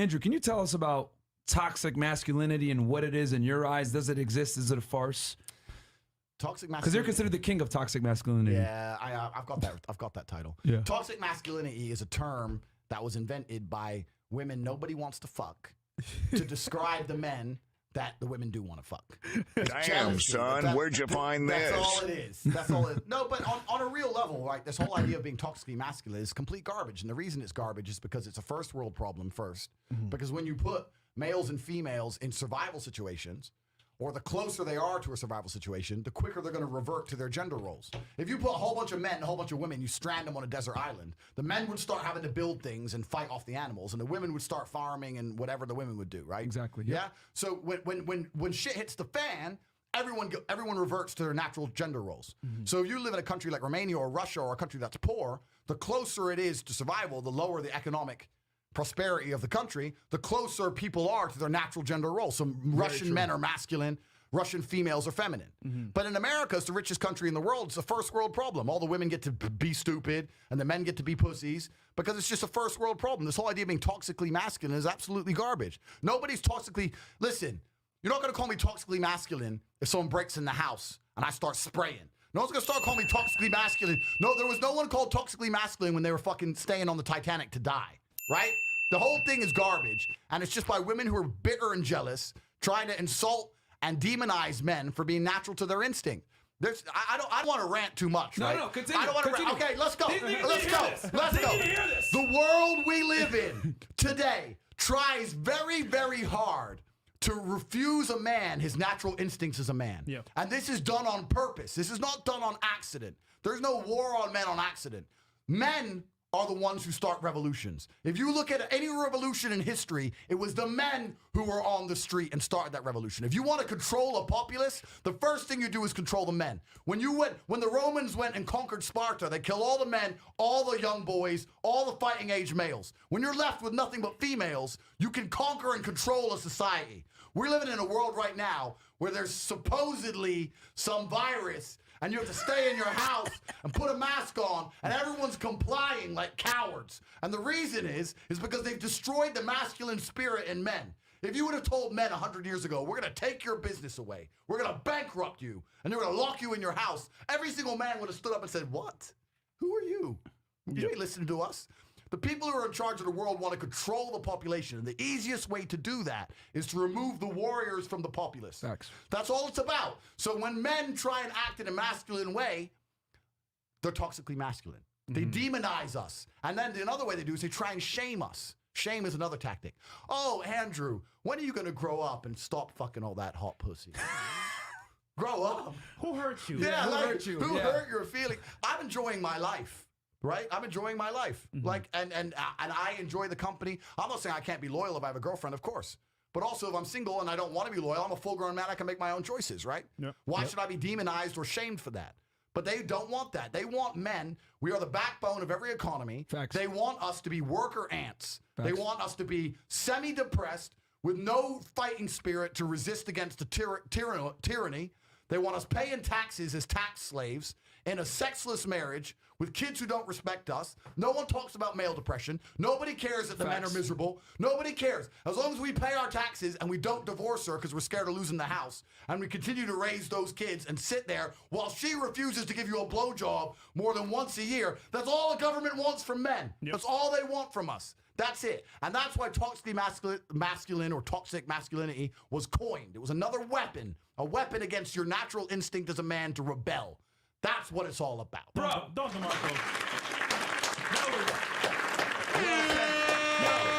Andrew, can you tell us about toxic masculinity and what it is in your eyes? Does it exist? Is it a farce? Toxic masculinity. Because you're considered the king of toxic masculinity. Yeah, I've got that title. Yeah. Toxic masculinity is a term that was invented by women nobody wants to fuck to describe the men that the women do want to fuck. Damn, son, where'd you find this? That's all it is. That's all it is. No, but on a real level, right, this whole idea of being toxically masculine is complete garbage. And the reason it's garbage is because it's a first world problem first. Because when you put males and females in survival situations, or the closer they are to a survival situation, the quicker they're going to revert to their gender roles. If you put a whole bunch of men and a whole bunch of women, you strand them on a desert island, the men would start having to build things and fight off the animals, and the women would start farming and whatever the women would do, right? Exactly. Yeah. So when shit hits the fan, everyone reverts to their natural gender roles. So if you live in a country like Romania or Russia or a country that's poor, the closer it is to survival, the lower the economic prosperity of the country, the closer people are to their natural gender role. So Russian men are masculine, Russian females are feminine. But in America, it's the richest country in the world. It's a first world problem. All the women get to be stupid and the men get to be pussies because it's just a first world problem. This whole idea of being toxically masculine is absolutely garbage. Nobody's toxically, listen, you're not going to call me toxically masculine if someone breaks in the house and I start spraying. No one's going to start calling me toxically masculine. No, there was no one called toxically masculine when they were fucking staying on the Titanic to die. Right? The whole thing is garbage, and it's just by women who are bitter and jealous, trying to insult and demonize men for being natural to their instinct. I don't want to rant too much, right? No, continue. I don't want to rant. Okay, let's go. Let's go. The world we live in today tries very, very hard to refuse a man his natural instincts as a man. Yeah. And this is done on purpose. This is not done on accident. There's no war on men on accident. Men are the ones who start revolutions. If you look at any revolution in history, it was the men who were on the street and started that revolution. If you want to control a populace, the first thing you do is control the men. When the Romans went and conquered Sparta, they killed all the men, all the young boys, all the fighting age males. When you're left with nothing but females, you can conquer and control a society. We're living in a world right now where there's supposedly some virus and you have to stay in your house and put a mask on, and everyone's complying like cowards. And the reason is because they've destroyed the masculine spirit in men. If you would have told men 100 years ago, we're going to take your business away, we're going to bankrupt you, and they're going to lock you in your house, every single man would have stood up and said, what? Who are you? You ain't listening to us. The people who are in charge of the world want to control the population. And the easiest way to do that is to remove the warriors from the populace. Facts. That's all it's about. So when men try and act in a masculine way, they're toxically masculine. They demonize us. And then another way they do is they try and shame us. Shame is another tactic. Oh, Andrew, when are you going to grow up and stop fucking all that hot pussy? Grow up. Who hurt you? Yeah, who like, hurt you? Who Yeah. hurt your feeling? I'm enjoying my life. Right? I'm enjoying my life. Like, and I enjoy the company. I'm not saying I can't be loyal if I have a girlfriend, of course. But also, if I'm single and I don't want to be loyal, I'm a full-grown man. I can make my own choices, right? Yep. Why should I be demonized or shamed for that? But they don't want that. They want men. We are the backbone of every economy. Facts. They want us to be worker ants. Facts. They want us to be semi-depressed with no fighting spirit to resist against the tyranny. They want us paying taxes as tax slaves in a sexless marriage with kids who don't respect us. No one talks about male depression. Nobody cares that the men are miserable. Nobody cares. As long as we pay our taxes and we don't divorce her because we're scared of losing the house, and we continue to raise those kids and sit there while she refuses to give you a blowjob more than once a year, that's all the government wants from men. Yep. That's all they want from us. That's it. And that's why toxically masculine or toxic masculinity was coined. It was another weapon, a weapon against your natural instinct as a man to rebel. That's what it's all about. Bro, Don DeMarco.